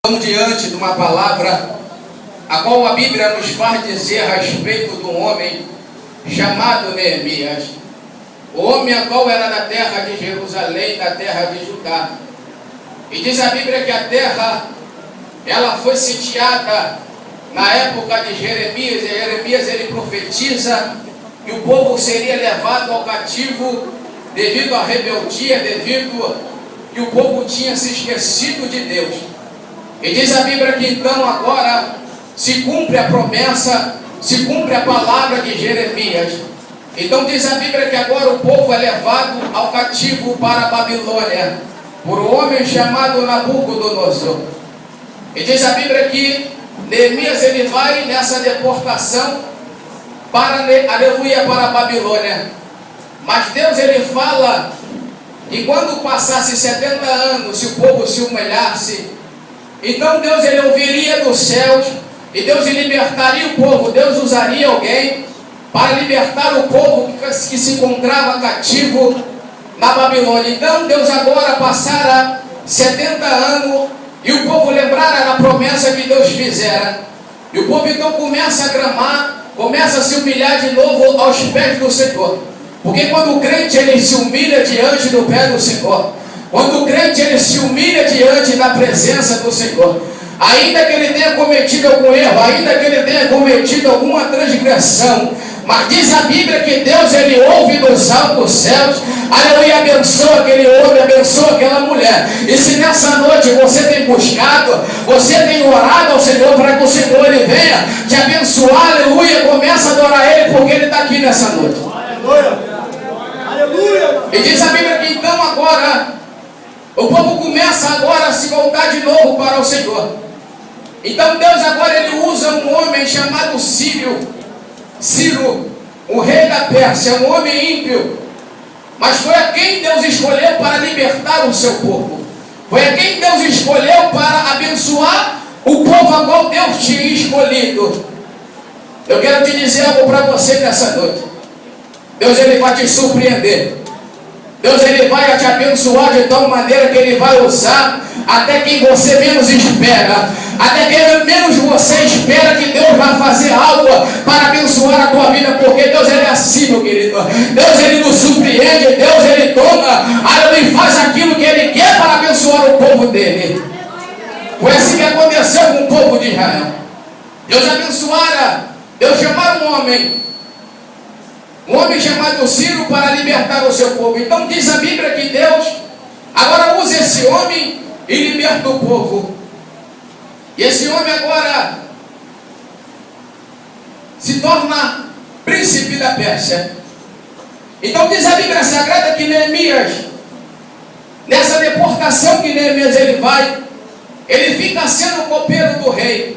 Estamos diante de uma palavra a qual a Bíblia nos faz dizer a respeito de um homem chamado Neemias. O homem a qual era da terra de Jerusalém, da terra de Judá. E diz a Bíblia que a terra, ela foi sitiada na época de Jeremias. E Jeremias ele profetiza que o povo seria levado ao cativo devido à rebeldia, devido que o povo tinha se esquecido de Deus. E diz a Bíblia que então agora se cumpre a promessa, se cumpre a palavra de Jeremias. Então diz a Bíblia que agora o povo é levado ao cativo para a Babilônia, por um homem chamado Nabucodonosor. E diz a Bíblia que Neemias ele vai nessa deportação para, aleluia, para a Babilônia. Mas Deus ele fala que quando passasse 70 anos, se o povo se humilhasse, então Deus ele ouviria dos céus e Deus ele libertaria o povo. Deus usaria alguém para libertar o povo que se encontrava cativo na Babilônia. Então Deus agora passara 70 anos e o povo lembrara da promessa que Deus fizera. E o povo então começa a clamar, começa a se humilhar de novo aos pés do Senhor. Porque quando o crente ele se humilha diante do pé do Senhor, quando o crente ele se humilha diante da presença do Senhor, ainda que ele tenha cometido algum erro, ainda que ele tenha cometido alguma transgressão, mas diz a Bíblia que Deus ele ouve dos altos céus, aleluia, abençoa aquele homem, abençoa aquela mulher. E se nessa noite você tem buscado, você tem orado ao Senhor para que o Senhor ele venha te abençoar, aleluia, começa a adorar ele porque ele está aqui nessa noite. Aleluia. Aleluia. E diz a Bíblia que então agora o povo começa agora a se voltar de novo para o Senhor. Então Deus agora ele usa um homem chamado Ciro, o rei da Pérsia, um homem ímpio. Mas foi a quem Deus escolheu para libertar o seu povo. Foi a quem Deus escolheu para abençoar o povo a qual Deus tinha escolhido. Eu quero te dizer algo para você nessa noite. Deus ele vai te surpreender. Deus ele vai te abençoar de tal maneira que ele vai usar até quem você menos espera. Até quem menos você espera que Deus vai fazer algo para abençoar a tua vida. Porque Deus ele é assim, meu querido. Deus ele nos surpreende. Deus ele toma, ele faz aquilo que ele quer para abençoar o povo dele. Foi assim que aconteceu com o povo de Israel. Deus abençoara, Deus chamara um homem chamado Ciro para libertar o seu povo. Então diz a Bíblia que Deus agora usa esse homem e liberta o povo. E esse homem agora se torna príncipe da Pérsia. Então diz a Bíblia Sagrada que Neemias, nessa deportação que Neemias ele vai, ele fica sendo copeiro do rei,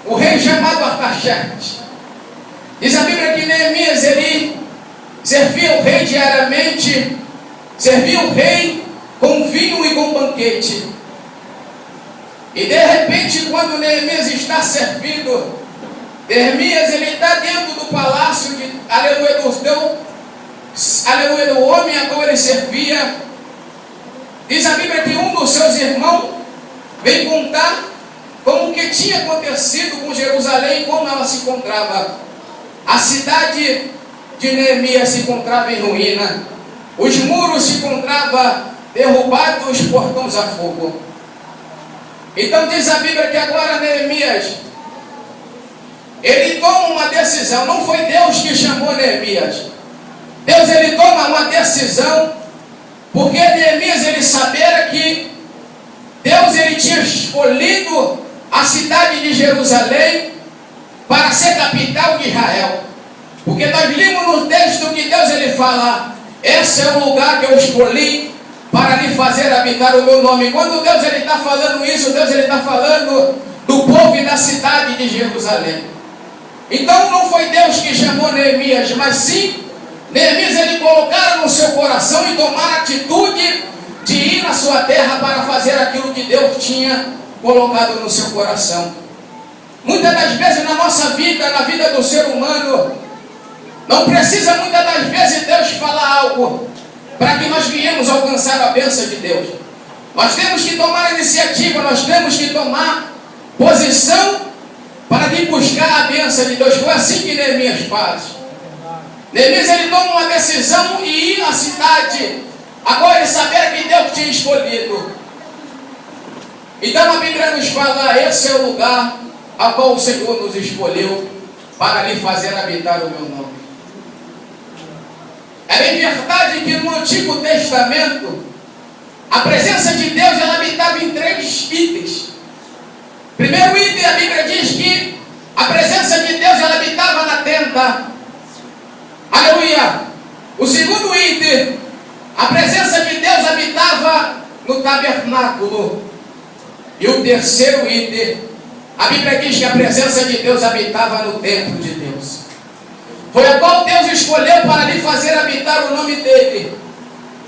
o rei chamado Artaxerxes. Diz a Bíblia que Neemias ele servia o rei diariamente, servia o rei com vinho e com banquete. E de repente, quando Neemias está servindo, Neemias ele está dentro do palácio de, aleluia, do homem a qual ele servia. Diz a Bíblia que um dos seus irmãos vem contar como que tinha acontecido com Jerusalém, como ela se encontrava. A cidade de Neemias se encontrava em ruína, os muros se encontravam derrubados, os portões a fogo. Então diz a Bíblia que agora Neemias, ele toma uma decisão. Não foi Deus que chamou Neemias. Deus ele toma uma decisão, porque Neemias ele sabia que Deus ele tinha escolhido a cidade de Jerusalém para ser capital de Israel. Porque nós lemos no texto que Deus ele fala: esse é o lugar que eu escolhi para lhe fazer habitar o meu nome. Quando Deus ele está falando isso, Deus ele está falando do povo e da cidade de Jerusalém. Então não foi Deus que chamou Neemias, mas sim Neemias ele colocar no seu coração e tomar a atitude de ir na sua terra para fazer aquilo que Deus tinha colocado no seu coração. Muitas das vezes na nossa vida, na vida do ser humano, não precisa muitas das vezes Deus falar algo para que nós venhamos alcançar a bênção de Deus. Nós temos que tomar a iniciativa, nós temos que tomar posição para vir buscar a bênção de Deus. Foi assim que Neemias faz. Neemias, ele toma uma decisão e ir à cidade. Agora ele sabia que Deus tinha escolhido. Então a Bíblia nos fala, esse é o lugar a qual o Senhor nos escolheu para lhe fazer habitar o meu nome. É bem verdade que no Antigo Testamento a presença de Deus ela habitava em 3 itens. Primeiro item, a Bíblia diz que a presença de Deus ela habitava na tenda. Aleluia! O segundo item, a presença de Deus habitava no tabernáculo. E o terceiro item, a Bíblia diz que a presença de Deus habitava no templo de Deus. Foi a qual Deus escolheu para lhe fazer habitar o nome dele.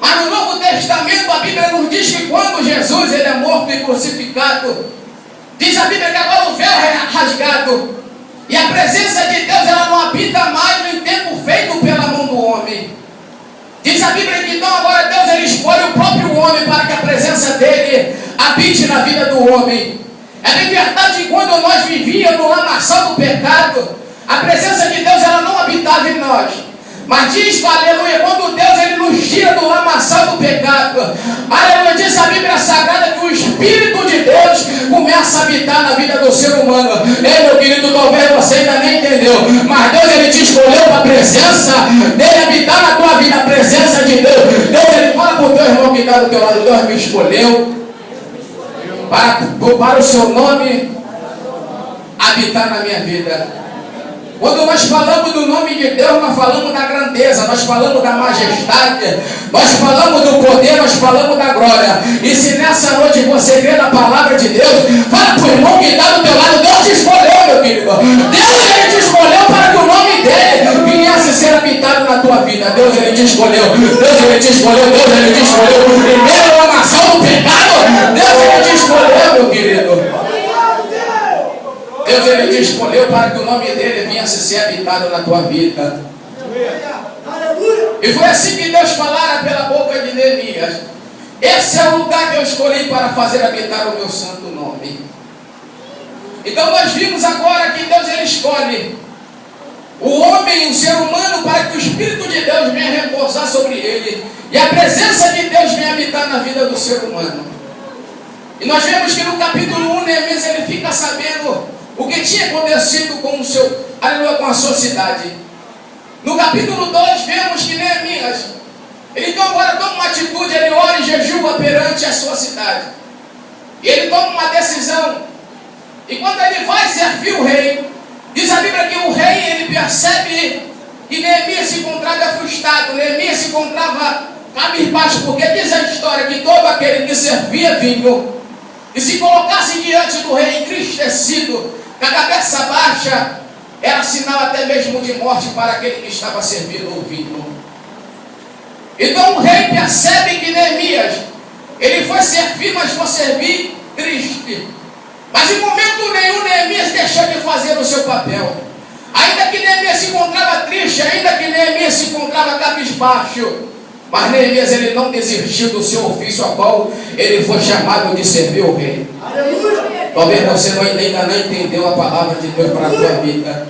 Mas no Novo Testamento a Bíblia nos diz que quando Jesus ele é morto e crucificado, diz a Bíblia que agora o véu é rasgado. E a presença de Deus ela não habita mais no tempo feito pela mão do homem. Diz a Bíblia que então agora Deus ele escolhe o próprio homem para que a presença dele habite na vida do homem. É bem verdade que quando nós vivíamos no lamaçal do pecado, a presença de Deus ela não habitava em nós. Mas diz, aleluia, quando Deus ele nos tira do lamaçal do pecado, aleluia, diz a Bíblia Sagrada que o Espírito de Deus começa a habitar na vida do ser humano. Ei, meu querido, talvez você ainda nem entendeu, mas Deus ele te escolheu para a presença dele habitar na tua vida, a presença de Deus. Deus ele fala para o teu irmão que está do teu lado, Deus me escolheu para o seu nome habitar na minha vida. Quando nós falamos do nome de Deus, nós falamos da grandeza, nós falamos da majestade, nós falamos do poder, nós falamos da glória. E se nessa noite você crê na palavra de Deus, fala para o irmão que está do teu lado, Deus te escolheu, meu querido. Deus ele te escolheu para que o nome dele viesse ser habitado na tua vida. Deus ele te escolheu, Deus ele te escolheu, Deus ele te escolheu. Primeiro a nação do pecado, Deus ele te escolheu, meu querido. Deus ele te escolheu para que o nome dele viesse ser habitado na tua vida. E foi assim que Deus falara pela boca de Neemias. Esse é o lugar que eu escolhi para fazer habitar o meu santo nome. Então nós vimos agora que Deus ele escolhe o homem, o ser humano, para que o Espírito de Deus venha repousar sobre ele. E a presença de Deus venha habitar na vida do ser humano. E nós vemos que no capítulo 1, Neemias ele fica sabendo o que tinha acontecido com com a sua cidade. No capítulo 2 vemos que Neemias, ele então agora toma uma atitude, ele ora e jejua perante a sua cidade. E ele toma uma decisão. E quando ele vai servir o rei, diz a Bíblia que o rei ele percebe que Neemias se encontrava frustrado, Neemias se encontrava cabisbaixo, porque diz a história que todo aquele que servia vinho e se colocasse diante do rei entristecido, com a cabeça baixa, era sinal até mesmo de morte para aquele que estava servindo o vinho. Então o rei percebe que Neemias, ele foi servir, mas foi servir triste. Mas em momento nenhum Neemias deixou de fazer o seu papel. Ainda que Neemias se encontrava triste, ainda que Neemias se encontrava cabisbaixo, mas Neemias ele não desistiu do seu ofício, a qual ele foi chamado de servir o rei. Aleluia. Talvez você ainda não entendeu a palavra de Deus para a tua vida.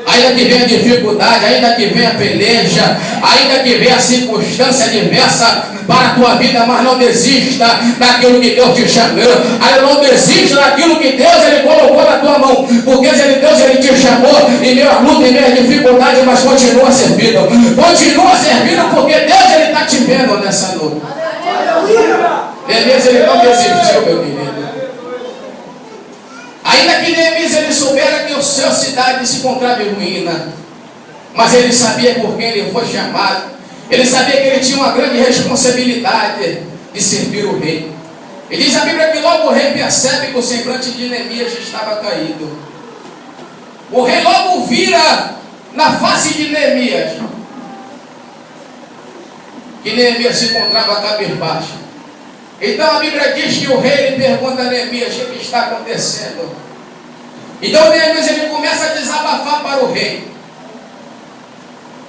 Ainda que venha dificuldade, ainda que venha peleja, ainda que venha circunstância adversa para a tua vida, mas não desista daquilo que Deus te chamou. Aí não desista daquilo que Deus ele colocou na tua mão, porque Deus ele te chamou em meio à luta, em meio à dificuldade, mas continua servindo. Continua servindo porque Deus ele está te vendo nessa noite. Neemias ele não desistiu, meu querido. Ainda que Neemias ele soubera que a sua cidade se encontrava em ruína, mas ele sabia por quem ele foi chamado. Ele sabia que ele tinha uma grande responsabilidade de servir o rei. E diz a Bíblia que logo o rei percebe que o semblante de Neemias estava caído. O rei logo vira na face de Neemias que Neemias se encontrava cabisbaixo. Então a Bíblia diz que o rei ele pergunta a Neemias o que está acontecendo. Então Neemias ele começa a desabafar para o rei.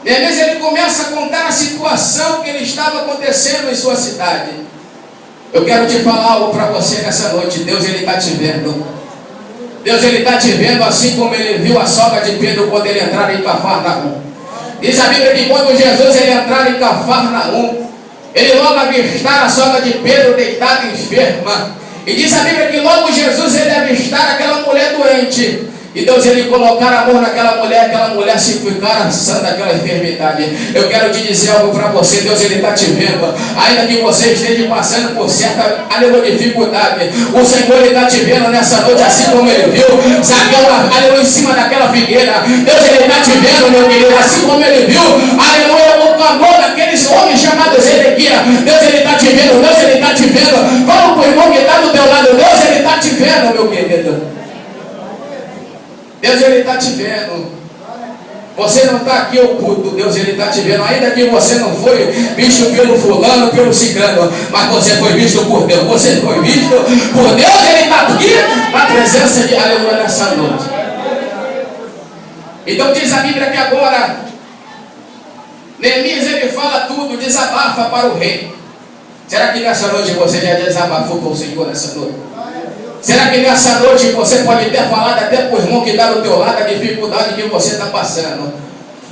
Neemias ele começa a contar a situação que ele estava acontecendo em sua cidade. Eu quero te falar algo para você nessa noite. Deus, Ele está te vendo. Deus, Ele está te vendo assim como Ele viu a sogra de Pedro quando ele entrar em Cafarnaum. Diz a Bíblia que quando Jesus ele entrar em Cafarnaum, ele logo avistar a sogra de Pedro deitada enferma. E diz a Bíblia que logo Jesus ele avistar aquela mulher doente. E Deus ele colocar amor naquela mulher, aquela mulher se ficar sã daquela enfermidade. Eu quero te dizer algo para você. Deus ele está te vendo. Ainda que você esteja passando por certa dificuldade, o Senhor ele está te vendo nessa noite, assim como ele viu Zaqueu, aleluia, em cima daquela figueira. Deus ele está te vendo, meu querido, assim como ele viu, aleluia, o clamor daqueles homens chamados Zedequias. Deus ele está te vendo. Deus ele está te vendo. Fala para o irmão que está do teu lado. Deus ele está te vendo, meu querido. Deus ele está te vendo. Você não está aqui oculto. Deus ele está te vendo. Ainda que você não foi visto pelo fulano, pelo ciclano, mas você foi visto por Deus. Você foi visto por Deus. Ele está aqui na presença de aleluia nessa noite. Então diz a Bíblia que agora Neemias ele fala tudo, desabafa para o rei. Será que nessa noite você já desabafou para o Senhor nessa noite? Será que nessa noite você pode ter falado até para o irmão que está do teu lado a dificuldade que você está passando?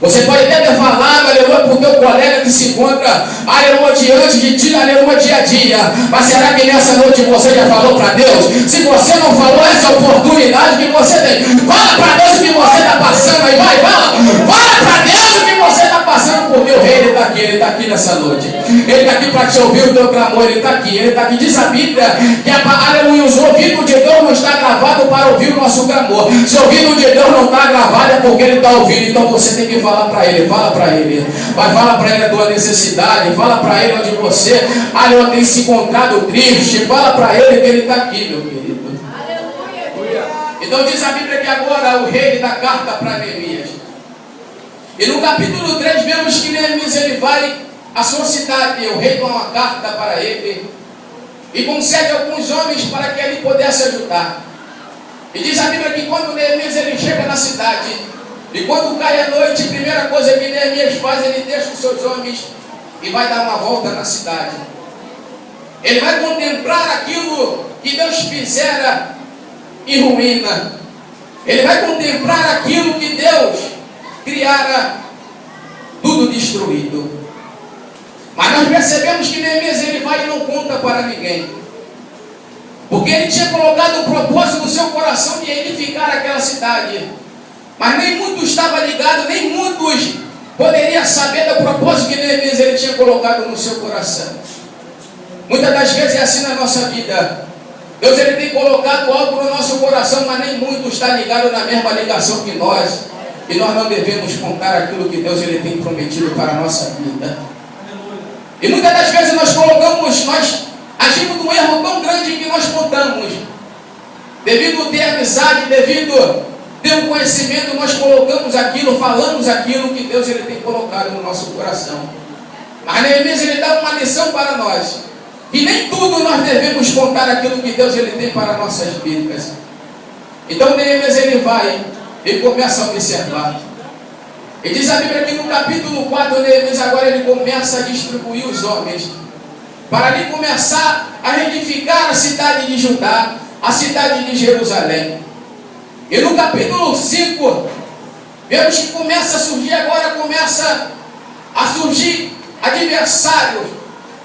Você pode até ter falado, aleluia, para o teu colega que se encontra, aleluia, diante de ti, aleluia, dia a dia. Mas será que nessa noite você já falou para Deus? Se você não falou, essa oportunidade que você tem. Fala para Deus o que você está passando aí, vai, fala. Fala para Deus o que você está passando, porque o rei ele está aqui nessa noite. Ele está aqui para te ouvir o teu clamor, ele está aqui, diz a Bíblia, que aleluia, os ouvidos de Deus não está gravado para ouvir o nosso clamor. Se o ouvido de Deus não está gravado é porque ele está ouvindo, então você tem que falar para ele, fala para ele, vai, fala para ele a tua necessidade, fala para ele onde você, aleluia, tem se encontrado triste, fala para ele que ele está aqui, meu querido. Aleluia. Então diz a Bíblia que agora o rei dá carta para Neemias. E no capítulo 3 vemos que Neemias ele vai à sua cidade, o rei dá uma carta para ele e concede alguns homens para que ele pudesse ajudar. E diz a Bíblia que quando Neemias ele chega na cidade, e quando cai a noite, a primeira coisa que Neemias faz, ele deixa os seus homens e vai dar uma volta na cidade. Ele vai contemplar aquilo que Deus fizera em ruína. Ele vai contemplar aquilo que Deus criara tudo destruído. Mas nós percebemos que Neemias ele vai e não conta para ninguém. Porque ele tinha colocado o propósito no seu coração de edificar aquela cidade. Mas nem muitos estavam ligados, nem muitos poderiam saber do propósito que Neemias ele tinha colocado no seu coração. Muitas das vezes é assim na nossa vida. Deus ele tem colocado algo no nosso coração, mas nem muitos estão ligados na mesma ligação que nós. E nós não devemos contar aquilo que Deus ele tem prometido para a nossa vida. E muitas das vezes nós agimos num erro tão grande que nós contamos. Devido a ter amizade, devido a ter um conhecimento, nós colocamos aquilo, falamos aquilo que Deus ele tem colocado no nosso coração. Mas Neemias ele dá uma lição para nós. E nem tudo nós devemos contar aquilo que Deus ele tem para nossas vidas. Então Neemias ele vai e começa a observar. E diz a Bíblia que no capítulo 4, Neemias agora ele começa a distribuir os homens para ali começar a reedificar a cidade de Judá, a cidade de Jerusalém. E no capítulo 5, vemos que começa a surgir adversários.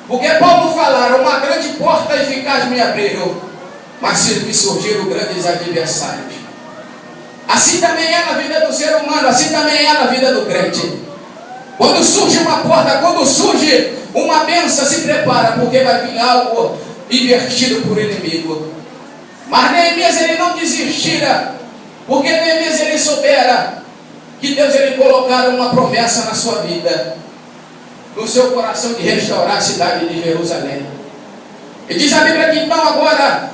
Porque Paulo falaram, uma grande porta eficaz me abriram, mas me surgiram grandes adversários. Assim também é na vida do ser humano, assim também é na vida do crente. Quando surge uma porta, quando surge uma bênção, se prepara, porque vai vir algo invertido por inimigo. Mas Neemias ele não desistira, porque Neemias ele soubera que Deus ele colocara uma promessa na sua vida, no seu coração, de restaurar a cidade de Jerusalém. E diz a Bíblia que então agora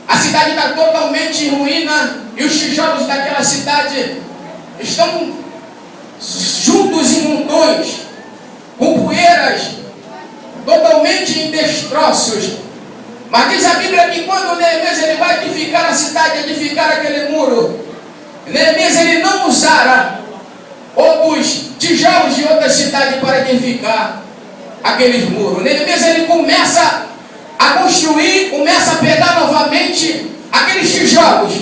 a cidade está totalmente em ruína e os tijolos daquela cidade estão juntos em montões, com poeiras, totalmente em destroços. Mas diz a Bíblia que quando Neemias ele vai edificar a cidade, edificar aquele muro, Neemias ele não usara outros tijolos de outra cidade para edificar aqueles muros. Neemias ele começa a construir, começa a pegar novamente aqueles tijolos.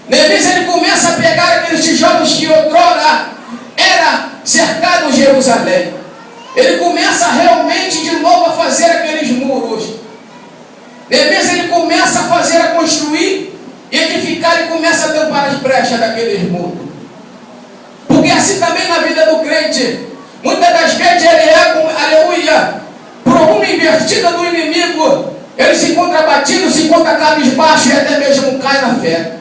Neemias ele começa a pegar aqueles tijolos que outrora era cercado Jerusalém. Ele começa realmente de novo a fazer aqueles muros. Neemias ele começa a fazer, a construir e edificar, e começa a tampar as brechas daqueles muros. Porque assim também na vida do crente, muitas das vezes ele é, aleluia, por alguma invertida do inimigo, ele se encontra abatido, se encontra cabisbaixo e até mesmo cai na fé.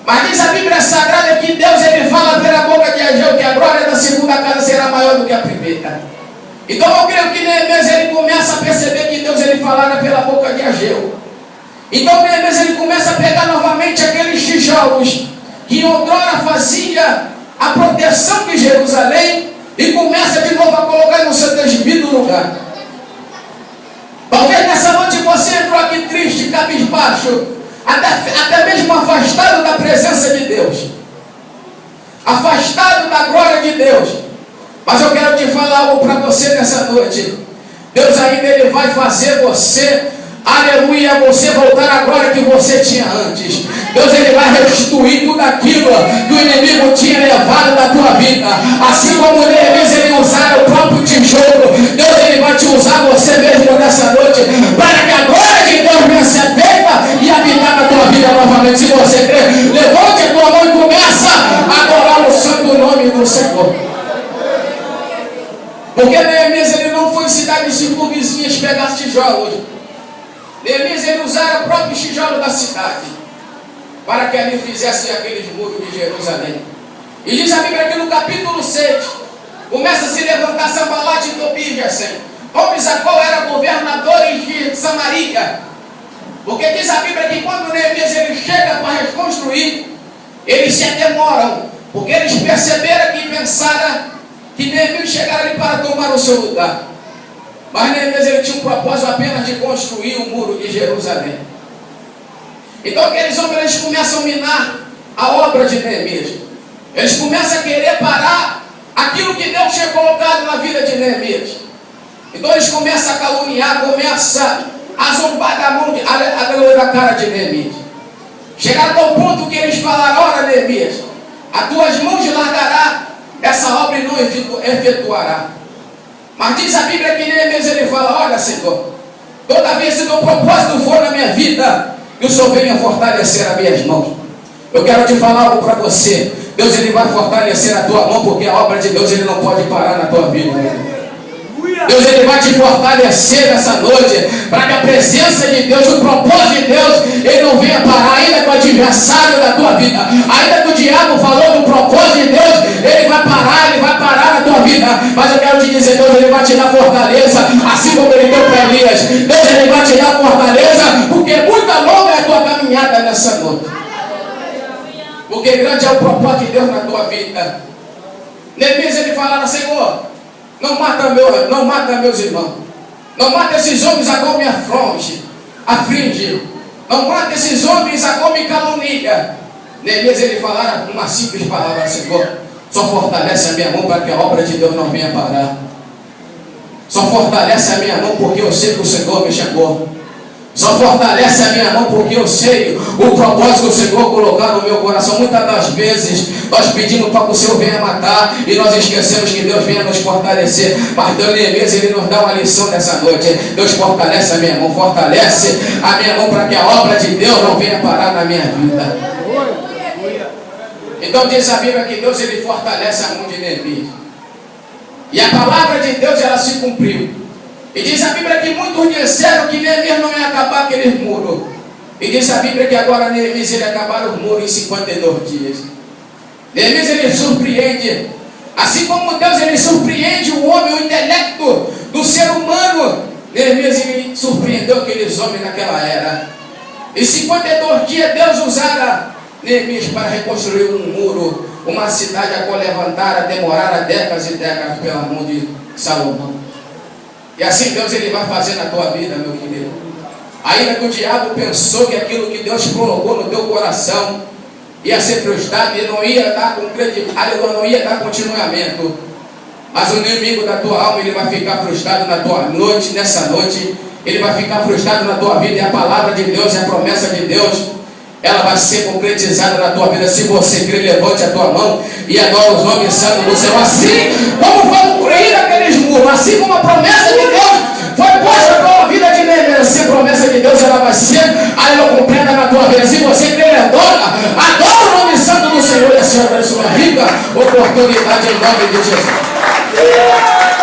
Mas diz a Bíblia Sagrada que Deus ele fala pela boca de Ageu que a glória da segunda casa será maior do que a primeira. Então eu creio que Neemias ele começa a perceber que Deus ele falara pela boca de Ageu. Então Neemias ele começa a pegar novamente aqueles tijolos que outrora fazia a proteção de Jerusalém e começa de novo a colocar no seu devido lugar. Talvez nessa noite você entrou aqui triste, cabisbaixo, até mesmo afastado da presença de Deus, afastado da glória de Deus. Mas eu quero te falar algo para você nessa noite. Deus ainda ele vai fazer você, aleluia, você voltar à glória que você tinha antes. Deus ele vai restituir tudo aquilo que o inimigo tinha levado da tua vida. Assim como Neemias ele usara o próprio tijolo, Deus ele vai te usar você mesmo nessa noite, para que a glória de Deus venha ser feita e habitar na tua vida novamente. Se você crê, levante a tua mão e começa a adorar o santo nome do Senhor. Porque Neemias ele não foi em cidades circunvizinhas pegar tijolos. Neemias ele usara o próprio tijolo da cidade para que ali fizessem aqueles muros de Jerusalém. E diz a Bíblia que no capítulo 6 começa a se levantar Sambalate e Tobias e Gesem, homens a qual eram governadores de Samaria. Porque diz a Bíblia que quando Neemias ele chega para reconstruir, eles se atemoram, porque eles perceberam que pensaram que Neemias chegara ali para tomar o seu lugar. Mas Neemias ele tinha um propósito apenas de construir o muro de Jerusalém. Então aqueles homens eles começam a minar a obra de Neemias. Eles começam a querer parar aquilo que Deus tinha colocado na vida de Neemias. Então eles começam a caluniar, começam a zombar da mão, da cara de Neemias. Chegaram ao ponto que eles falaram: ora Neemias, as tuas mãos largará essa obra e não efetuará. Mas diz a Bíblia que Neemias ele fala: olha Senhor, todavia se o teu propósito for na minha vida, que o Senhor venha fortalecer as minhas mãos. Eu quero te falar algo para você. Deus ele vai fortalecer a tua mão, porque a obra de Deus ele não pode parar na tua vida. Deus ele vai te fortalecer nessa noite, para que a presença de Deus, o propósito de Deus, ele não venha parar. Ainda que o adversário da tua vida, ainda que o diabo falou do propósito de Deus, ele vai parar na tua vida. Mas eu quero te dizer, Deus ele vai te dar fortaleza, assim como ele deu para Elias. Deus ele vai te dar fortaleza, porque muita longa é a tua caminhada nessa noite. Porque grande é o propósito de Deus na tua vida. Neemias ele falava: Senhor, não mata meus irmãos. Não mata esses homens a qual me aflige. Não mata esses homens a qual me calunia. Neemias ele falava uma simples palavra: Senhor, só fortalece a minha mão para que a obra de Deus não venha parar. Só fortalece a minha mão porque eu sei que o Senhor me chamou. Só fortalece a minha mão porque eu sei o propósito que o Senhor colocar no meu coração. Muitas das vezes nós pedimos para que o Senhor venha matar e nós esquecemos que Deus venha nos fortalecer. Mas Deus ele nos dá uma lição nessa noite. Deus fortalece a minha mão, fortalece a minha mão para que a obra de Deus não venha parar na minha vida. Então diz a Bíblia que Deus ele fortalece a mão de Neemias. E a palavra de Deus ela se cumpriu. E diz a Bíblia que muitos disseram que Neemias não ia acabar aquele muro. E diz a Bíblia que agora Neemias ele acabaram os muros em 52 dias. Neemias ele surpreende. Assim como Deus ele surpreende o homem, o intelecto do ser humano, Neemias ele surpreendeu aqueles homens naquela era. Em 52 dias Deus usara Neemias para reconstruir um muro, uma cidade a qual levantara, demorara décadas e décadas pela mão de Salomão. E assim Deus ele vai fazer na tua vida, meu querido. Ainda que o diabo pensou que aquilo que Deus colocou no teu coração ia ser frustrado e não ia dar não ia dar continuamento. Mas o inimigo da tua alma ele vai ficar frustrado na tua noite, nessa noite. ele vai ficar frustrado na tua vida. E a palavra de Deus, a promessa de Deus, ela vai ser concretizada na tua vida. Se você crer, levante a tua mão e adora os nomes santos do Senhor. Assim como foi construído aqueles muros, assim como a promessa de Deus foi posta pela vida de Neemias, assim a promessa de Deus ela vai ser completa na tua vida. Se você crer, adora o nome santo do Senhor. E a Senhora da sua rica oportunidade em nome de Jesus.